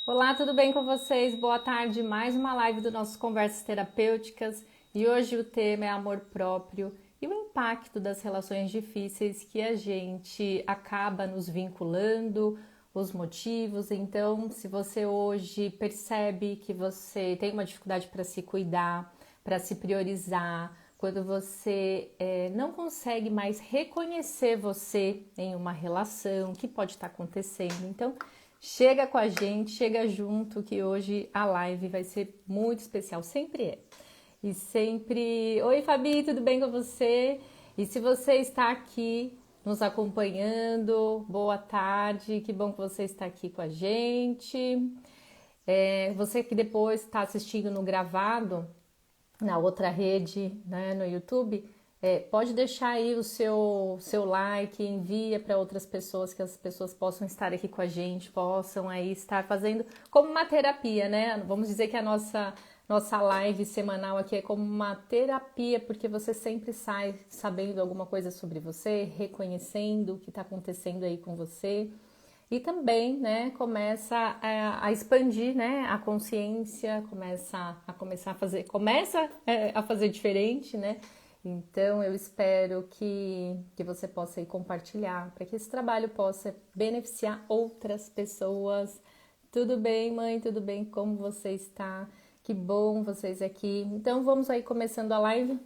Olá, tudo bem com vocês? Boa tarde, mais uma live do nosso Conversas Terapêuticas e hoje o tema é amor próprio e o impacto das relações difíceis que a gente acaba nos vinculando, os motivos. Então, se você hoje percebe que você tem uma dificuldade para se cuidar, para se priorizar, quando você não consegue mais reconhecer você em uma relação, o que pode estar acontecendo? Então, chega com a gente, chega junto, que hoje a live vai ser muito especial, sempre é. E sempre. Oi, Fabi, tudo bem com você? E se você está aqui nos acompanhando, boa tarde, que bom que você está aqui com a gente. Você que depois está assistindo no gravado, na outra rede, né, no YouTube, pode deixar aí o seu like, envia para outras pessoas, que as pessoas possam estar aqui com a gente, possam aí estar fazendo como uma terapia, né? Vamos dizer que a nossa live semanal aqui é como uma terapia, porque você sempre sai sabendo alguma coisa sobre você, reconhecendo o que está acontecendo aí com você. E também, né, começa a expandir, né, a consciência, começa a fazer diferente, né? Então eu espero que você possa aí compartilhar para que esse trabalho possa beneficiar outras pessoas. Tudo bem, mãe? Tudo bem? Como você está? Que bom vocês aqui. Então vamos aí começando a live.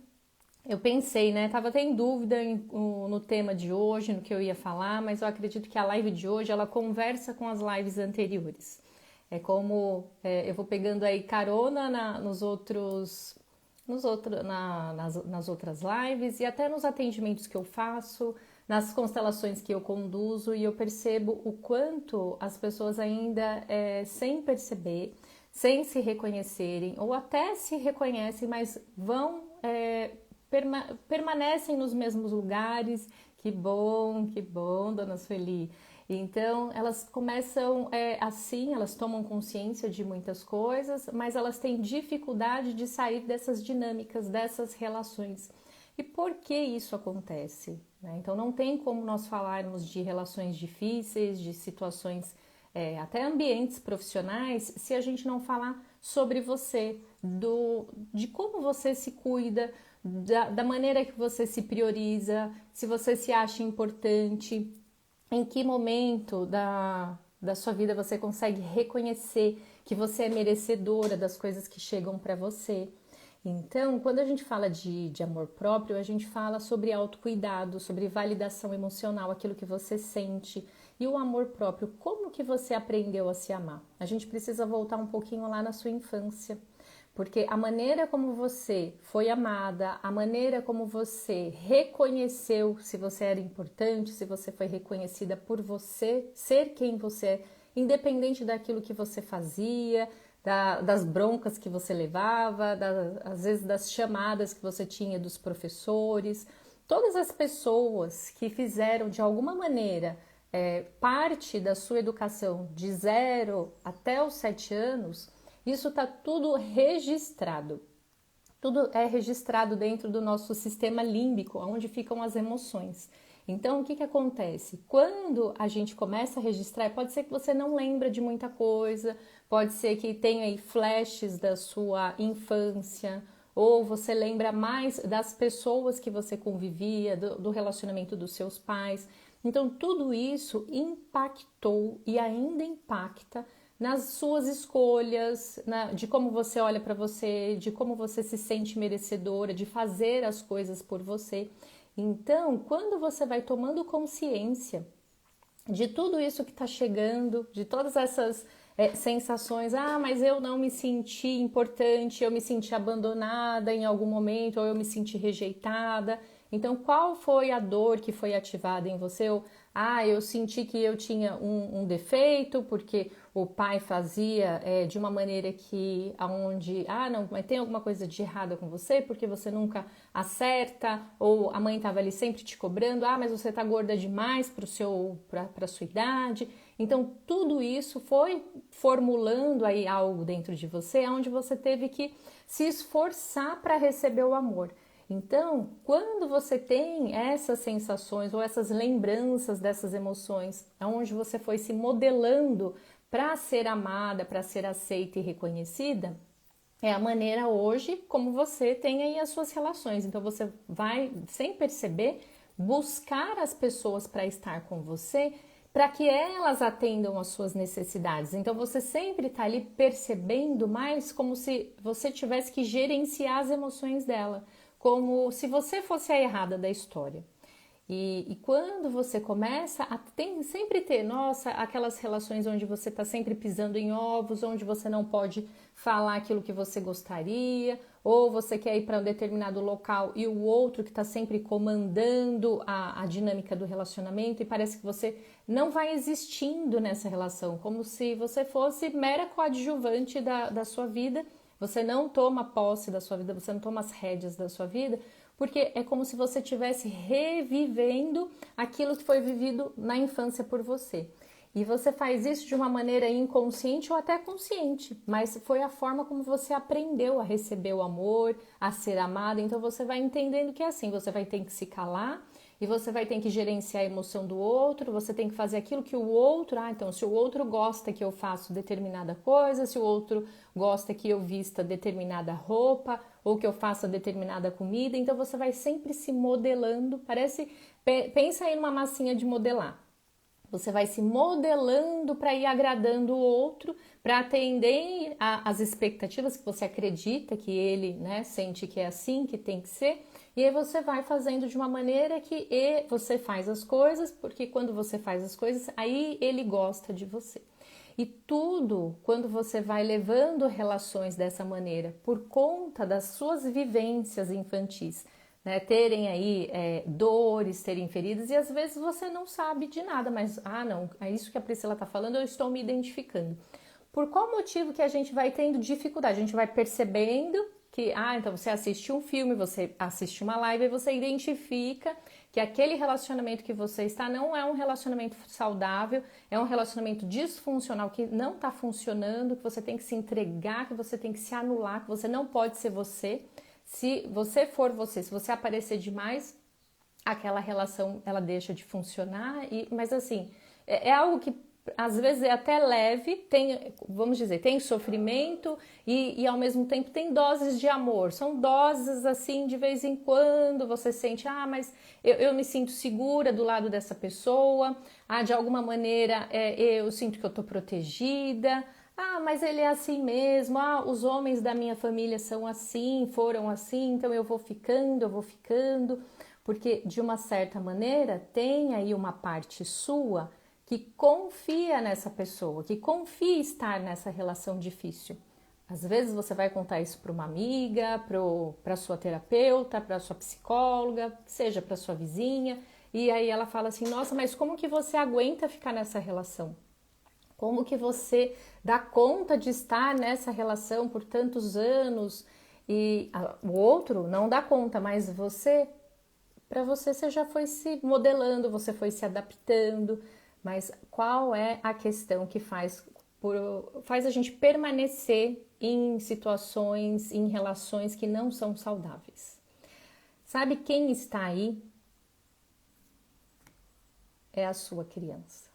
Eu pensei, né? Tava até em dúvida no tema de hoje, no que eu ia falar, mas eu acredito que a live de hoje ela conversa com as lives anteriores. É como eu vou pegando aí carona nas outras lives e até nos atendimentos que eu faço, nas constelações que eu conduzo, e eu percebo o quanto as pessoas ainda, sem perceber, sem se reconhecerem, ou até se reconhecem, mas vão permanecem nos mesmos lugares. Que bom, dona Sueli. Então, elas começam assim, elas tomam consciência de muitas coisas, mas elas têm dificuldade de sair dessas dinâmicas, dessas relações. E por que isso acontece? Né? Então, não tem como nós falarmos de relações difíceis, de situações, até ambientes profissionais, se a gente não falar sobre você, de como você se cuida, da maneira que você se prioriza, se você se acha importante, em que momento da sua vida você consegue reconhecer que você é merecedora das coisas que chegam para você. Então, quando a gente fala de amor próprio, a gente fala sobre autocuidado, sobre validação emocional, aquilo que você sente. E o amor próprio, como que você aprendeu a se amar? A gente precisa voltar um pouquinho lá na sua infância. Porque a maneira como você foi amada, a maneira como você reconheceu se você era importante, se você foi reconhecida por você, ser quem você é, independente daquilo que você fazia, das broncas que você levava, às vezes das chamadas que você tinha dos professores, todas as pessoas que fizeram de alguma maneira parte da sua educação de 0 até os 7 anos, isso está tudo registrado. Tudo é registrado dentro do nosso sistema límbico, onde ficam as emoções. Então, o que acontece? Quando a gente começa a registrar, pode ser que você não lembra de muita coisa, pode ser que tenha aí flashes da sua infância, ou você lembra mais das pessoas que você convivia, do relacionamento dos seus pais. Então, tudo isso impactou e ainda impacta nas suas escolhas, de como você olha para você, de como você se sente merecedora, de fazer as coisas por você. Então, quando você vai tomando consciência de tudo isso que está chegando, de todas essas sensações, mas eu não me senti importante, eu me senti abandonada em algum momento, ou eu me senti rejeitada. Então, qual foi a dor que foi ativada em você? Eu senti que eu tinha um defeito, porque o pai fazia de uma maneira aonde, não, mas tem alguma coisa de errada com você, porque você nunca acerta, ou a mãe estava ali sempre te cobrando, mas você está gorda demais para a sua idade. Então, tudo isso foi formulando aí algo dentro de você, onde você teve que se esforçar para receber o amor. Então, quando você tem essas sensações ou essas lembranças dessas emoções, onde você foi se modelando para ser amada, para ser aceita e reconhecida, é a maneira hoje como você tem aí as suas relações. Então você vai, sem perceber, buscar as pessoas para estar com você, para que elas atendam às suas necessidades. Então você sempre está ali percebendo mais como se você tivesse que gerenciar as emoções dela, como se você fosse a errada da história. E quando você começa a sempre ter, nossa, aquelas relações onde você está sempre pisando em ovos, onde você não pode falar aquilo que você gostaria, ou você quer ir para um determinado local e o outro que está sempre comandando a dinâmica do relacionamento e parece que você não vai existindo nessa relação, como se você fosse mera coadjuvante da sua vida, você não toma posse da sua vida, você não toma as rédeas da sua vida, porque é como se você estivesse revivendo aquilo que foi vivido na infância por você. E você faz isso de uma maneira inconsciente ou até consciente, mas foi a forma como você aprendeu a receber o amor, a ser amada. Então você vai entendendo que é assim, você vai ter que se calar e você vai ter que gerenciar a emoção do outro, você tem que fazer aquilo que o outro, então se o outro gosta que eu faça determinada coisa, se o outro gosta que eu vista determinada roupa ou que eu faça determinada comida, então você vai sempre se modelando, pensa aí numa massinha de modelar. Você vai se modelando para ir agradando o outro, para atender às expectativas que você acredita que ele, né, sente que é assim, que tem que ser. E aí você vai fazendo de uma maneira que você faz as coisas, porque quando você faz as coisas, aí ele gosta de você. E tudo, quando você vai levando relações dessa maneira, por conta das suas vivências infantis, né, terem aí dores, terem feridas, e às vezes você não sabe de nada, mas, não, é isso que a Priscila está falando, eu estou me identificando. Por qual motivo que a gente vai tendo dificuldade? A gente vai percebendo que, então você assiste um filme, você assiste uma live e você identifica que aquele relacionamento que você está não é um relacionamento saudável, é um relacionamento disfuncional, que não está funcionando, que você tem que se entregar, que você tem que se anular, que você não pode ser você. Se você for você, se você aparecer demais, aquela relação ela deixa de funcionar, mas assim, é algo que às vezes é até leve, vamos dizer, tem sofrimento e ao mesmo tempo tem doses de amor, são doses assim, de vez em quando você sente, mas eu me sinto segura do lado dessa pessoa, de alguma maneira eu sinto que eu tô protegida, mas ele é assim mesmo, os homens da minha família são assim, foram assim, então eu vou ficando, porque de uma certa maneira tem aí uma parte sua que confia nessa pessoa, que confia estar nessa relação difícil. Às vezes você vai contar isso para uma amiga, para sua terapeuta, para sua psicóloga, seja para sua vizinha, e aí ela fala assim, nossa, mas como que você aguenta ficar nessa relação? Como que você dá conta de estar nessa relação por tantos anos e o outro não dá conta, mas para você já foi se modelando, você foi se adaptando, mas qual é a questão que faz a gente permanecer em situações, em relações que não são saudáveis? Sabe quem está aí? É a sua criança.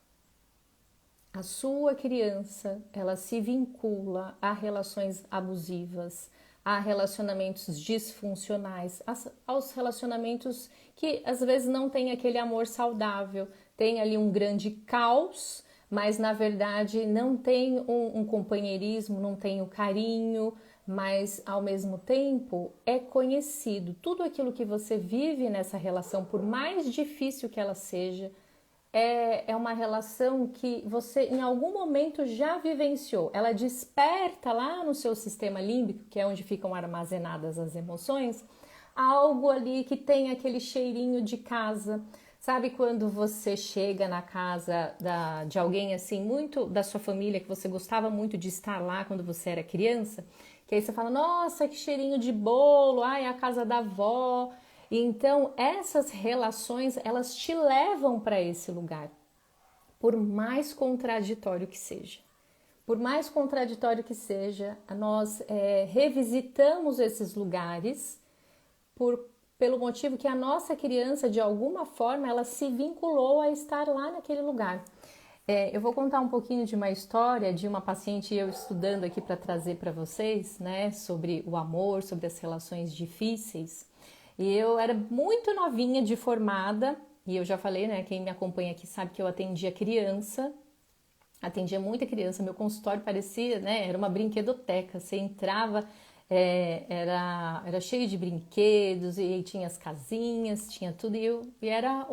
A sua criança, ela se vincula a relações abusivas, a relacionamentos disfuncionais, aos relacionamentos que às vezes não tem aquele amor saudável, tem ali um grande caos, mas na verdade não tem um companheirismo, não tem o carinho, mas ao mesmo tempo é conhecido. Tudo aquilo que você vive nessa relação, por mais difícil que ela seja, é uma relação que você em algum momento já vivenciou. Ela desperta lá no seu sistema límbico, que é onde ficam armazenadas as emoções, algo ali que tem aquele cheirinho de casa. Sabe quando você chega na casa de alguém assim, muito da sua família, que você gostava muito de estar lá quando você era criança? Que aí você fala, nossa, que cheirinho de bolo, é a casa da avó. Então, essas relações, elas te levam para esse lugar, por mais contraditório que seja. Por mais contraditório que seja, nós revisitamos esses lugares pelo motivo que a nossa criança, de alguma forma, ela se vinculou a estar lá naquele lugar. Eu vou contar um pouquinho de uma história de uma paciente eu estudando aqui para trazer para vocês, né, sobre o amor, sobre as relações difíceis. E eu era muito novinha de formada, e eu já falei, né, quem me acompanha aqui sabe que eu atendia muita criança, meu consultório parecia, né, era uma brinquedoteca, você entrava, era cheio de brinquedos, e tinha as casinhas, tinha tudo, e era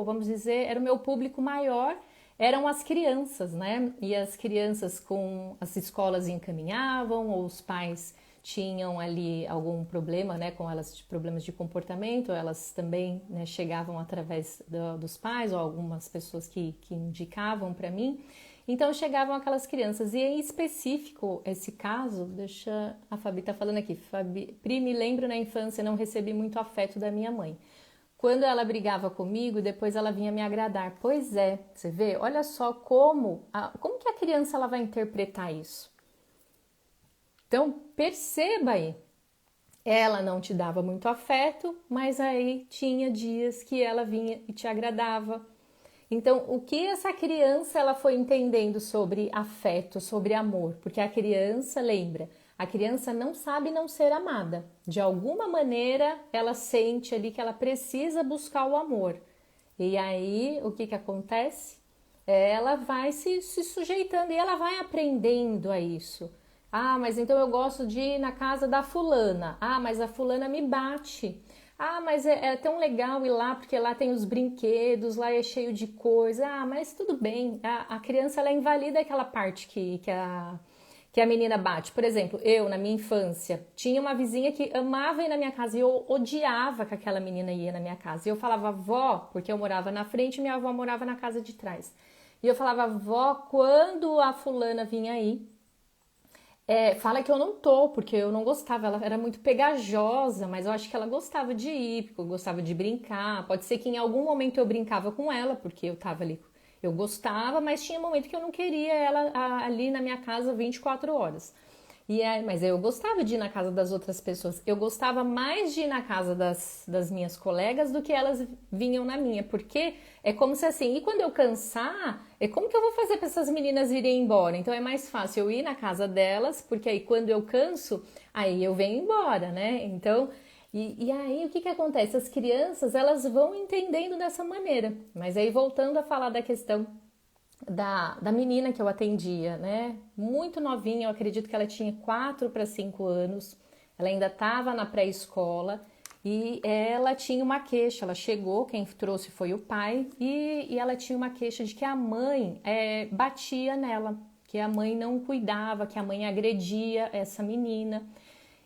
vamos dizer, era o meu público maior, eram as crianças, né, e as crianças com as escolas encaminhavam, ou os pais tinham ali algum problema, né, com elas, de problemas de comportamento, elas também, né, chegavam através dos pais ou algumas pessoas que indicavam para mim. Então chegavam aquelas crianças, e em específico esse caso, deixa a Fabi tá falando aqui, Fabi, Pri, me lembro na infância não recebi muito afeto da minha mãe. Quando ela brigava comigo, depois ela vinha me agradar. Pois é, você vê, olha só como que a criança ela vai interpretar isso. Então perceba aí, ela não te dava muito afeto, mas aí tinha dias que ela vinha e te agradava. Então, o que essa criança ela foi entendendo sobre afeto, sobre amor? Porque a criança, lembra, a criança não sabe não ser amada. De alguma maneira, ela sente ali que ela precisa buscar o amor. E aí, o que acontece? Ela vai se sujeitando e ela vai aprendendo a isso. Ah, mas então eu gosto de ir na casa da fulana. Ah, mas a fulana me bate. Ah, mas é tão legal ir lá porque lá tem os brinquedos, lá é cheio de coisa. Ah, mas tudo bem. A criança ela invalida aquela parte que a menina bate. Por exemplo, eu na minha infância tinha uma vizinha que amava ir na minha casa e eu odiava que aquela menina ia na minha casa. E eu falava, vó, porque eu morava na frente e minha avó morava na casa de trás. E eu falava, vó, quando a fulana vinha aí, fala que eu não tô, porque eu não gostava, ela era muito pegajosa, mas eu acho que ela gostava de ir, porque eu gostava de brincar. Pode ser que em algum momento eu brincava com ela, porque eu tava ali, eu gostava, mas tinha momento que eu não queria ela ali na minha casa 24 horas. Mas eu gostava de ir na casa das outras pessoas. Eu gostava mais de ir na casa das minhas colegas do que elas vinham na minha. Porque é como se assim, e quando eu cansar, como que eu vou fazer para essas meninas irem embora? Então é mais fácil eu ir na casa delas, porque aí quando eu canso, aí eu venho embora, né? Então, e aí o que acontece? As crianças, elas vão entendendo dessa maneira. Mas aí voltando a falar da questão da menina que eu atendia, né? Muito novinha, eu acredito que ela tinha 4 para 5 anos, ela ainda estava na pré-escola e ela tinha uma queixa. Ela chegou, quem trouxe foi o pai, e ela tinha uma queixa de que a mãe batia nela, que a mãe não cuidava, que a mãe agredia essa menina.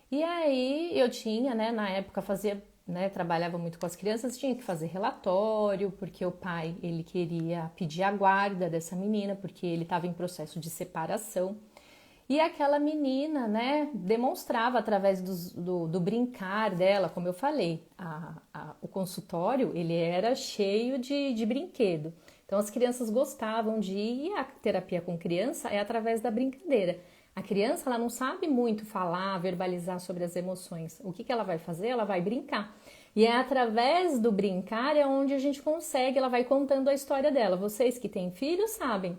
E aí eu tinha, né, na época fazia, né, trabalhava muito com as crianças, tinha que fazer relatório, porque o pai, ele queria pedir a guarda dessa menina, porque ele estava em processo de separação. E aquela menina, né, demonstrava através do brincar dela, como eu falei, o consultório, ele era cheio de brinquedo. Então as crianças gostavam de ir, e a terapia com criança é através da brincadeira. A criança, ela não sabe muito falar, verbalizar sobre as emoções. O que ela vai fazer? Ela vai brincar. E é através do brincar é onde a gente consegue, ela vai contando a história dela. Vocês que têm filhos sabem.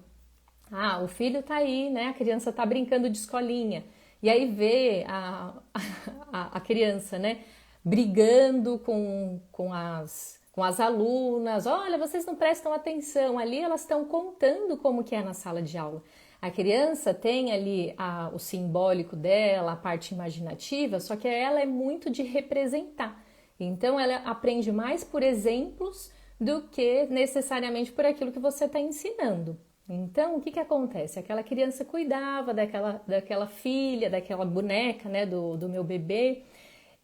Ah, o filho tá aí, né? A criança tá brincando de escolinha. E aí vê a criança, né? Brigando com as alunas. Olha, vocês não prestam atenção. Ali elas estão contando como que é na sala de aula. A criança tem ali o simbólico dela, a parte imaginativa, só que ela é muito de representar. Então ela aprende mais por exemplos do que necessariamente por aquilo que você está ensinando. Então o que acontece? Aquela criança cuidava daquela filha, daquela boneca, né, do meu bebê.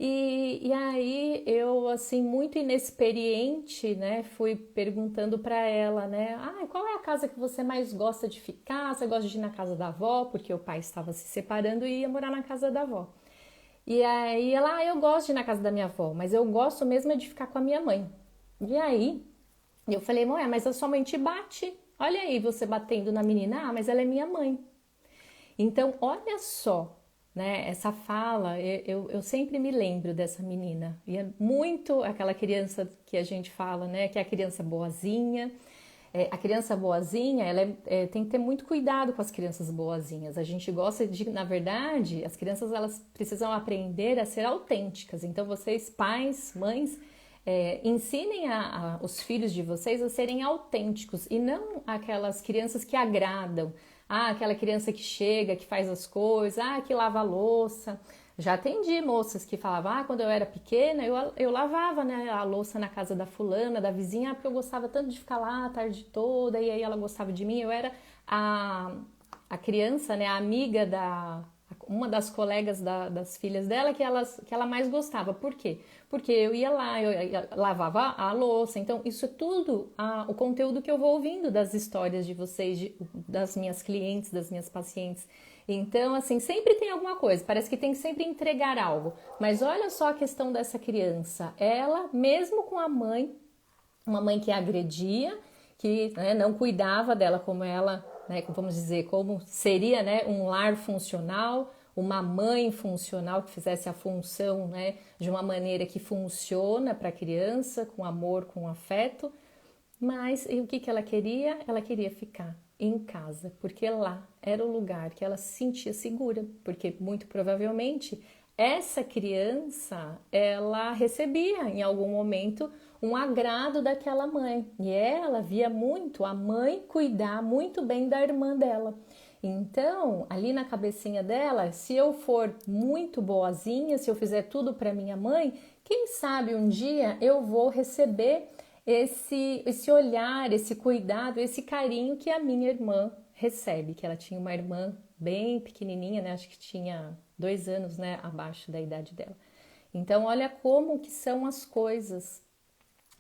E aí eu, assim, muito inexperiente, né, fui perguntando para ela, né, qual é a casa que você mais gosta de ficar? Você gosta de ir na casa da avó? Porque o pai estava se separando e ia morar na casa da avó. E aí ela, eu gosto de ir na casa da minha avó, mas eu gosto mesmo de ficar com a minha mãe. E aí eu falei, mãe, mas a sua mãe te bate. Olha aí você batendo na menina. Ah, mas ela é minha mãe. Então, olha só, né? Essa fala, eu sempre me lembro dessa menina. E é muito aquela criança que a gente fala, né? Que é a criança boazinha. a criança boazinha, tem que ter muito cuidado com as crianças boazinhas. A gente gosta de, na verdade, as crianças elas precisam aprender a ser autênticas. Então, vocês, pais, mães, ensinem os filhos de vocês a serem autênticos e não aquelas crianças que agradam. Aquela criança que chega, que faz as coisas, que lava a louça. Já atendi moças que falavam, quando eu era pequena, eu lavava, né, a louça na casa da fulana, da vizinha, porque eu gostava tanto de ficar lá a tarde toda, e aí ela gostava de mim. Eu era a criança, né, a amiga uma das colegas das filhas dela que ela mais gostava. Por quê? Porque eu ia lá, eu lavava a louça. Então, isso é tudo o conteúdo que eu vou ouvindo das histórias de vocês, das minhas clientes, das minhas pacientes. Então, assim, sempre tem alguma coisa, parece que tem que sempre entregar algo. Mas olha só a questão dessa criança. Ela, mesmo com a mãe, uma mãe que a agredia, que, né, não cuidava dela como ela, né, vamos dizer, como seria, né, um lar funcional, uma mãe funcional que fizesse a função, né, de uma maneira que funciona para a criança, com amor, com afeto. Mas e o que ela queria? Ela queria ficar em casa, porque lá era o lugar que ela se sentia segura, porque muito provavelmente essa criança, ela recebia em algum momento um agrado daquela mãe, e ela via muito a mãe cuidar muito bem da irmã dela. Então, ali na cabecinha dela, se eu for muito boazinha, se eu fizer tudo para minha mãe, quem sabe um dia eu vou receber esse olhar, esse cuidado, esse carinho que a minha irmã recebe, que ela tinha uma irmã bem pequenininha, né? Acho que tinha 2 anos, né? Abaixo da idade dela. Então, olha como que são as coisas.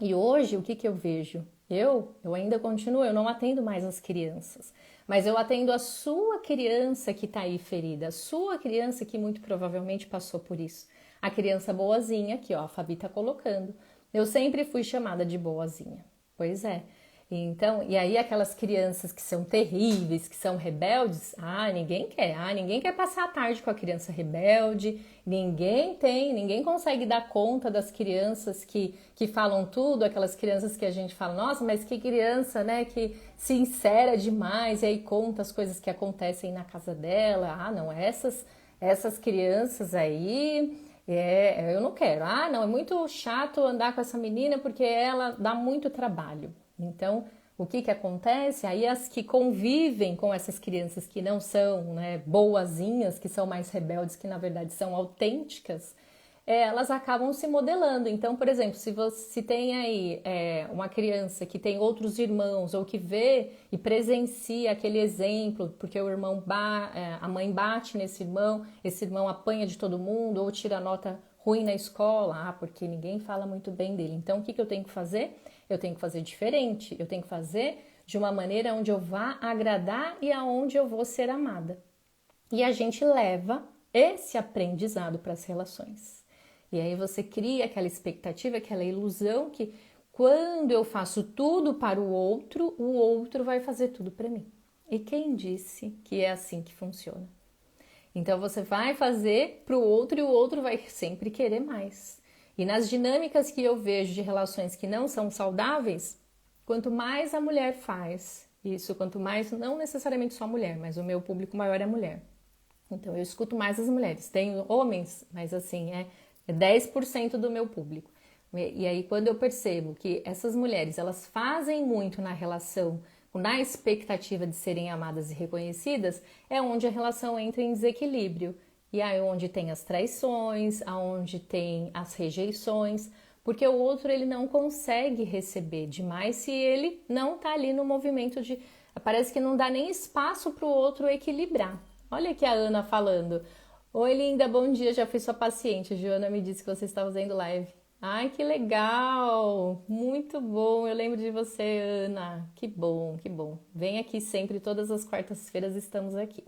E hoje, o que eu vejo? Eu ainda continuo, eu não atendo mais as crianças, mas eu atendo a sua criança que tá aí ferida, a sua criança que muito provavelmente passou por isso. A criança boazinha, que ó, a Fabi tá colocando. Eu sempre fui chamada de boazinha. Pois é. Então, e aí aquelas crianças que são terríveis, que são rebeldes, ninguém quer. Ninguém quer passar a tarde com a criança rebelde. Ninguém consegue dar conta das crianças que falam tudo, aquelas crianças que a gente fala, nossa, mas que criança, né, que sincera demais, e aí conta as coisas que acontecem na casa dela. Não, essas crianças aí, eu não quero. Não, é muito chato andar com essa menina porque ela dá muito trabalho. Então, o que acontece? Aí as que convivem com essas crianças que não são, né, boazinhas, que são mais rebeldes, que na verdade são autênticas, elas acabam se modelando. Então, por exemplo, se tem aí uma criança que tem outros irmãos ou que vê e presencia aquele exemplo, porque a mãe bate nesse irmão, esse irmão apanha de todo mundo ou tira nota ruim na escola, porque ninguém fala muito bem dele. Então, o que eu tenho que fazer? Eu tenho que fazer diferente, eu tenho que fazer de uma maneira onde eu vá agradar e aonde eu vou ser amada. E a gente leva esse aprendizado para as relações. E aí você cria aquela expectativa, aquela ilusão que quando eu faço tudo para o outro vai fazer tudo para mim. E quem disse que é assim que funciona? Então você vai fazer para o outro e o outro vai sempre querer mais. E nas dinâmicas que eu vejo de relações que não são saudáveis, quanto mais a mulher faz isso, quanto mais, não necessariamente só a mulher, mas o meu público maior é a mulher. Então eu escuto mais as mulheres. Tenho homens, mas assim, é 10% do meu público. E aí quando eu percebo que essas mulheres, elas fazem muito na relação, na expectativa de serem amadas e reconhecidas, é onde a relação entra em desequilíbrio. E aí onde tem as traições, aonde tem as rejeições, porque o outro ele não consegue receber demais se ele não tá ali no movimento de... Parece que não dá nem espaço para o outro equilibrar. Olha aqui a Ana falando. Oi, linda, bom dia, já fui sua paciente. A Joana me disse que você está fazendo live. Ai, que legal! Muito bom, eu lembro de você, Ana. Que bom, que bom. Vem aqui sempre, todas as quartas-feiras estamos aqui.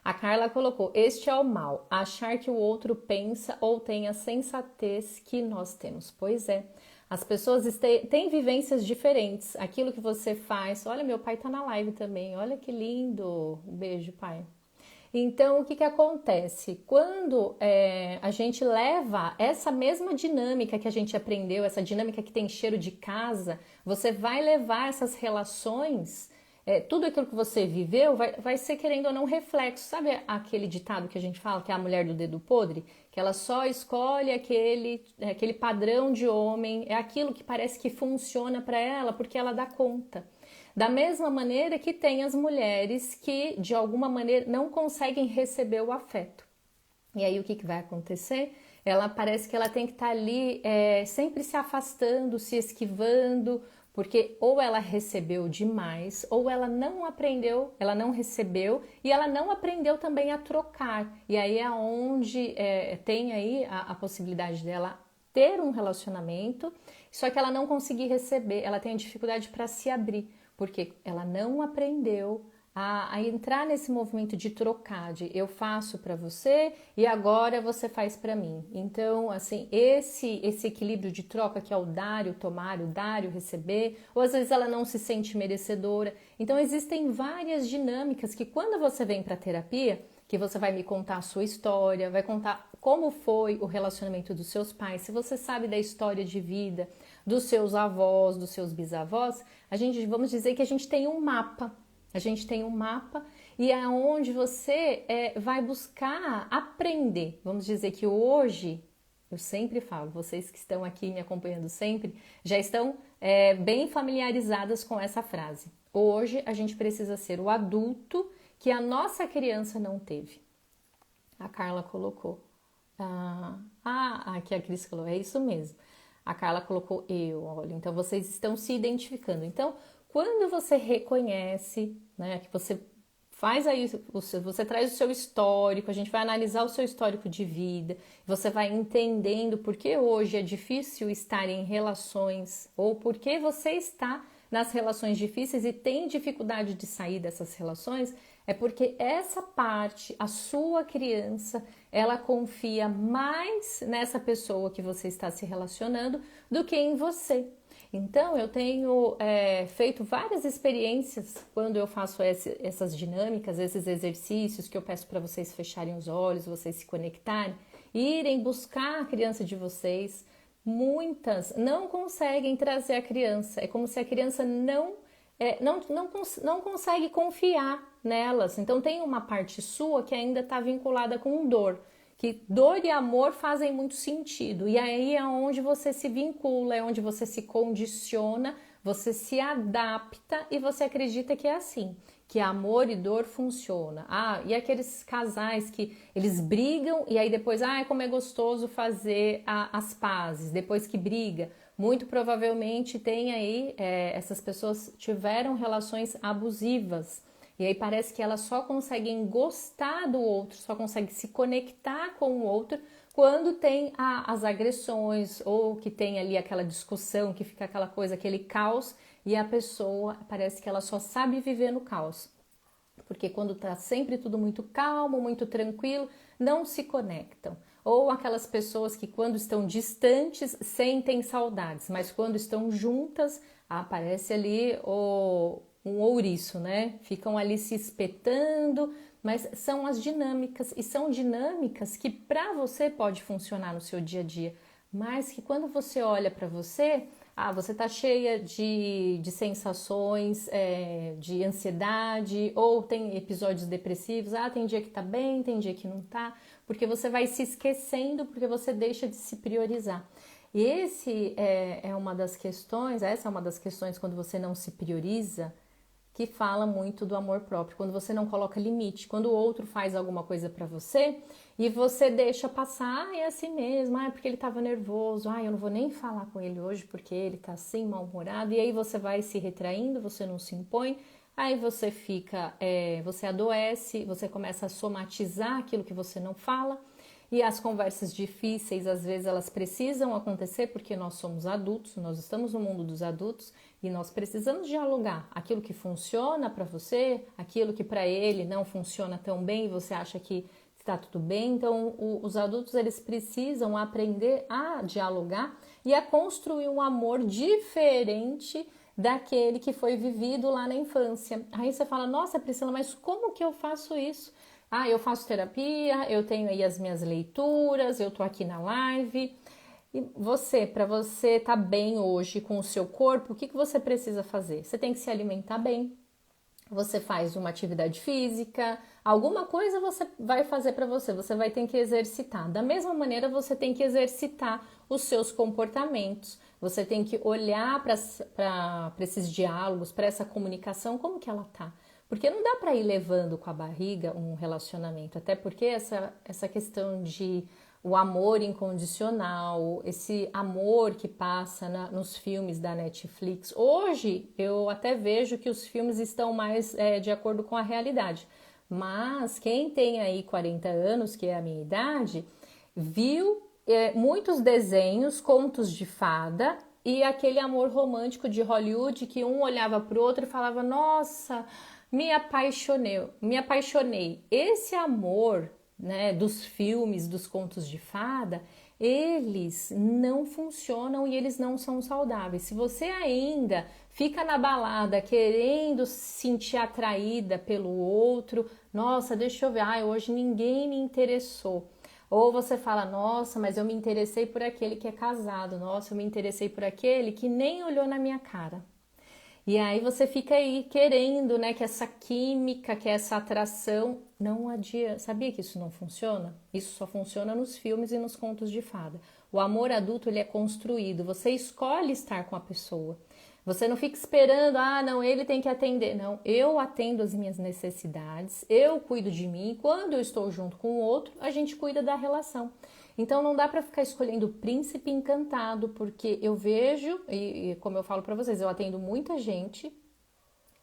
A Carla colocou, este é o mal, achar que o outro pensa ou tem a sensatez que nós temos. Pois é, as pessoas têm vivências diferentes, aquilo que você faz, olha, meu pai tá na live também, olha que lindo, um beijo, pai. Então, o que acontece? Quando a gente leva essa mesma dinâmica que a gente aprendeu, essa dinâmica que tem cheiro de casa, você vai levar essas relações, tudo aquilo que você viveu vai ser, querendo ou não, reflexo. Sabe aquele ditado que a gente fala, que é a mulher do dedo podre? Que ela só escolhe aquele padrão de homem, é aquilo que parece que funciona para ela, porque ela dá conta. Da mesma maneira que tem as mulheres que, de alguma maneira, não conseguem receber o afeto. E aí o que vai acontecer? Ela parece que ela tem que estar ali sempre se afastando, se esquivando, porque ou ela recebeu demais, ou ela não aprendeu, ela não recebeu e ela não aprendeu também a trocar. E aí é onde tem aí a possibilidade dela ter um relacionamento, só que ela não conseguir receber, ela tem dificuldade para se abrir, porque ela não aprendeu a entrar nesse movimento de trocar, de eu faço para você e agora você faz para mim. Então, assim, esse equilíbrio de troca, que é o dar e o tomar, o dar e o receber, ou às vezes ela não se sente merecedora. Então, existem várias dinâmicas que, quando você vem para a terapia, que você vai me contar a sua história, vai contar como foi o relacionamento dos seus pais, se você sabe da história de vida dos seus avós, dos seus bisavós, vamos dizer que a gente tem um mapa. A gente tem um mapa e é onde você vai buscar aprender. Vamos dizer que hoje, eu sempre falo, vocês que estão aqui me acompanhando sempre, já estão bem familiarizadas com essa frase. Hoje a gente precisa ser o adulto que a nossa criança não teve. A Carla colocou. Aqui a Cris falou, é isso mesmo. A Carla colocou olha, então vocês estão se identificando. Então, quando você reconhece, né, que você faz aí, você traz o seu histórico, a gente vai analisar o seu histórico de vida, você vai entendendo por que hoje é difícil estar em relações, ou por que você está nas relações difíceis e tem dificuldade de sair dessas relações, é porque essa parte, a sua criança, ela confia mais nessa pessoa que você está se relacionando do que em você. Então, eu tenho feito várias experiências quando eu faço essas dinâmicas, esses exercícios que eu peço para vocês fecharem os olhos, vocês se conectarem, irem buscar a criança de vocês. Muitas não conseguem trazer a criança, é como se a criança não consegue confiar nelas. Então, tem uma parte sua que ainda está vinculada com dor. Que dor e amor fazem muito sentido, e aí é onde você se vincula, é onde você se condiciona, você se adapta e você acredita que é assim, que amor e dor funciona. E aqueles casais que eles brigam e aí depois, como é gostoso fazer as pazes, depois que briga. Muito provavelmente tem aí, essas pessoas tiveram relações abusivas. E aí parece que elas só conseguem gostar do outro, só conseguem se conectar com o outro quando tem as agressões ou que tem ali aquela discussão, que fica aquela coisa, aquele caos, e a pessoa parece que ela só sabe viver no caos. Porque quando tá sempre tudo muito calmo, muito tranquilo, não se conectam. Ou aquelas pessoas que quando estão distantes sentem saudades, mas quando estão juntas aparece ali um ouriço, né? Ficam ali se espetando, mas são as dinâmicas, e são dinâmicas que para você pode funcionar no seu dia a dia, mas que quando você olha para você, você tá cheia de sensações, de ansiedade, ou tem episódios depressivos, tem dia que tá bem, tem dia que não tá, porque você vai se esquecendo, porque você deixa de se priorizar. E essa é uma das questões quando você não se prioriza, que fala muito do amor próprio, quando você não coloca limite, quando o outro faz alguma coisa para você e você deixa passar, é assim mesmo, é porque ele estava nervoso, eu não vou nem falar com ele hoje porque ele tá assim, mal-humorado, e aí você vai se retraindo, você não se impõe, aí você fica, você adoece, você começa a somatizar aquilo que você não fala, e as conversas difíceis, às vezes, elas precisam acontecer porque nós somos adultos, nós estamos no mundo dos adultos e nós precisamos dialogar aquilo que funciona para você, aquilo que para ele não funciona tão bem e você acha que está tudo bem. Então, os adultos, eles precisam aprender a dialogar e a construir um amor diferente daquele que foi vivido lá na infância. Aí você fala, nossa, Priscila, mas como que eu faço isso? Ah, eu faço terapia, eu tenho aí as minhas leituras, eu tô aqui na live. E você, para você estar bem hoje com o seu corpo, o que você precisa fazer? Você tem que se alimentar bem, você faz uma atividade física, alguma coisa você vai fazer para você vai ter que exercitar. Da mesma maneira, você tem que exercitar os seus comportamentos, você tem que olhar para esses diálogos, para essa comunicação, como que ela tá. Porque não dá para ir levando com a barriga um relacionamento, até porque essa questão de o amor incondicional, esse amor que passa nos filmes da Netflix. Hoje eu até vejo que os filmes estão mais de acordo com a realidade, mas quem tem aí 40 anos, que é a minha idade, viu muitos desenhos, contos de fada e aquele amor romântico de Hollywood que um olhava para o outro e falava: Nossa, me apaixonei, me apaixonei. Esse amor, né, dos filmes, dos contos de fada, eles não funcionam e eles não são saudáveis. Se você ainda fica na balada querendo se sentir atraída pelo outro, nossa, deixa eu ver, hoje ninguém me interessou. Ou você fala, nossa, mas eu me interessei por aquele que é casado, nossa, eu me interessei por aquele que nem olhou na minha cara. E aí você fica aí querendo, né, que essa química, que essa atração não adianta. Sabia que isso não funciona? Isso só funciona nos filmes e nos contos de fada. O amor adulto, ele é construído. Você escolhe estar com a pessoa. Você não fica esperando, não, ele tem que atender. Não, eu atendo as minhas necessidades, eu cuido de mim. Quando eu estou junto com o outro, a gente cuida da relação. Então não dá para ficar escolhendo o príncipe encantado, porque eu vejo, e como eu falo para vocês, eu atendo muita gente,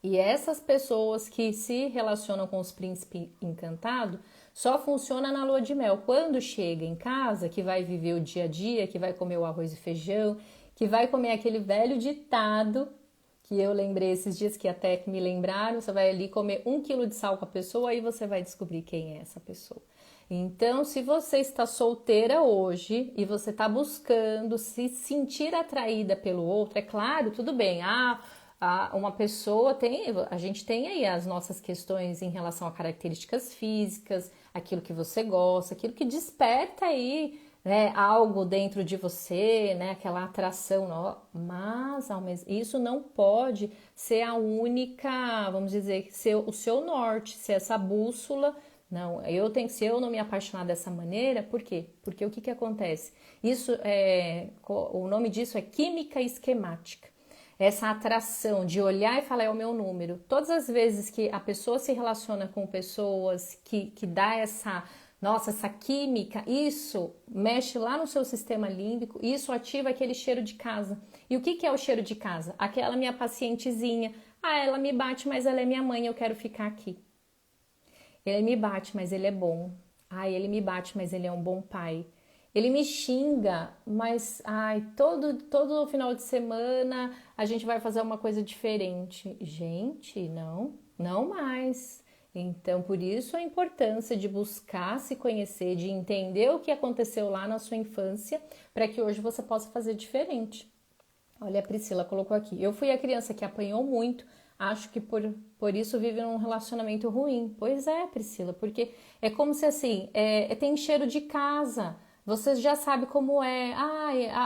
e essas pessoas que se relacionam com os príncipes encantados só funciona na lua de mel. Quando chega em casa, que vai viver o dia a dia, que vai comer o arroz e feijão, que vai comer aquele velho ditado que eu lembrei esses dias, que até que me lembraram, você vai ali comer 1 quilo de sal com a pessoa, aí você vai descobrir quem é essa pessoa. Então, se você está solteira hoje e você está buscando se sentir atraída pelo outro, é claro, tudo bem. Uma pessoa tem, a gente tem aí as nossas questões em relação a características físicas, aquilo que você gosta, aquilo que desperta aí, né, algo dentro de você, né, aquela atração, mas isso não pode ser a única, vamos dizer, ser o seu norte, ser essa bússola. Não, se eu não me apaixonar dessa maneira, por quê? Porque o que acontece? O nome disso é química esquemática. Essa atração de olhar e falar é o meu número. Todas as vezes que a pessoa se relaciona com pessoas que dá essa química, isso mexe lá no seu sistema límbico, isso ativa aquele cheiro de casa. E o que é o cheiro de casa? Aquela minha pacientezinha, ela me bate, mas ela é minha mãe, eu quero ficar aqui. Ele me bate, mas ele é bom. Ele me bate, mas ele é um bom pai. Ele me xinga, mas todo final de semana a gente vai fazer uma coisa diferente. Gente, não mais. Então, por isso a importância de buscar se conhecer, de entender o que aconteceu lá na sua infância, para que hoje você possa fazer diferente. Olha, a Priscila colocou aqui. Eu fui a criança que apanhou muito, acho que por isso vive num relacionamento ruim. Pois é, Priscila, porque é como se assim, tem cheiro de casa. Você já sabe como é.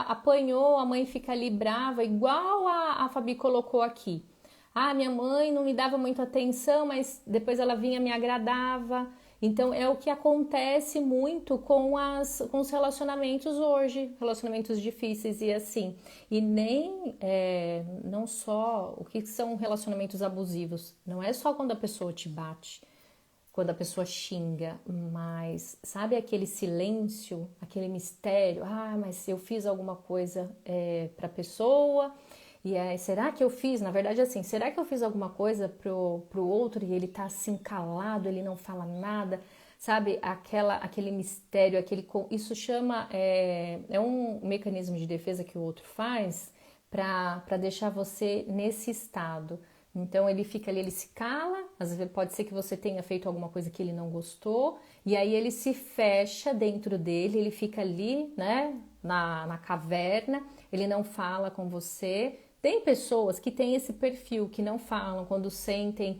Apanhou, a mãe fica ali brava, igual a Fabi colocou aqui. Minha mãe não me dava muita atenção, mas depois ela vinha e me agradava. Então é o que acontece muito com os relacionamentos hoje, relacionamentos difíceis e assim. E não só o que são relacionamentos abusivos, não é só quando a pessoa te bate, quando a pessoa xinga, mas sabe aquele silêncio, aquele mistério? Mas eu fiz alguma coisa para a pessoa. E será que eu fiz? Na verdade, assim, será que eu fiz alguma coisa pro outro e ele tá assim calado, ele não fala nada? Sabe, aquele mistério, isso chama, é um mecanismo de defesa que o outro faz para deixar você nesse estado. Então ele fica ali, ele se cala, às vezes pode ser que você tenha feito alguma coisa que ele não gostou, e aí ele se fecha dentro dele, ele fica ali, né, na caverna, ele não fala com você, Tem pessoas que têm esse perfil, que não falam, quando sentem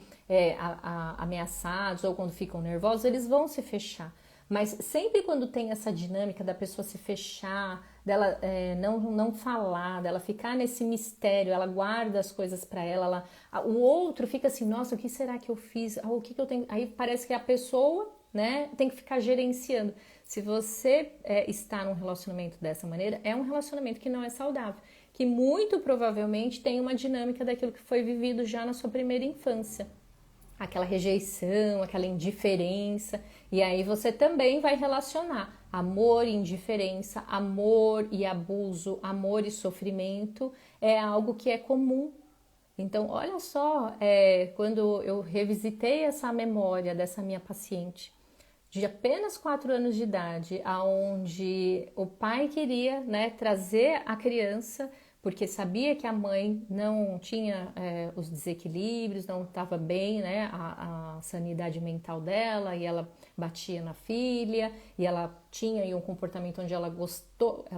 ameaçados ou quando ficam nervosos, eles vão se fechar. Mas sempre quando tem essa dinâmica da pessoa se fechar, dela não falar, dela ficar nesse mistério, ela guarda as coisas para ela, o outro fica assim, nossa, o que será que eu fiz? O que eu tenho? Aí parece que a pessoa, né, tem que ficar gerenciando. Se você está num relacionamento dessa maneira, é um relacionamento que não é saudável, que muito provavelmente tem uma dinâmica daquilo que foi vivido já na sua primeira infância. Aquela rejeição, aquela indiferença, e aí você também vai relacionar amor e indiferença, amor e abuso, amor e sofrimento, é algo que é comum. Então, olha só, quando eu revisitei essa memória dessa minha paciente, de apenas 4 anos de idade, aonde o pai queria, né, trazer a criança porque sabia que a mãe não tinha os desequilíbrios, não estava bem, né, a sanidade mental dela, e ela batia na filha, e ela tinha aí um comportamento onde ela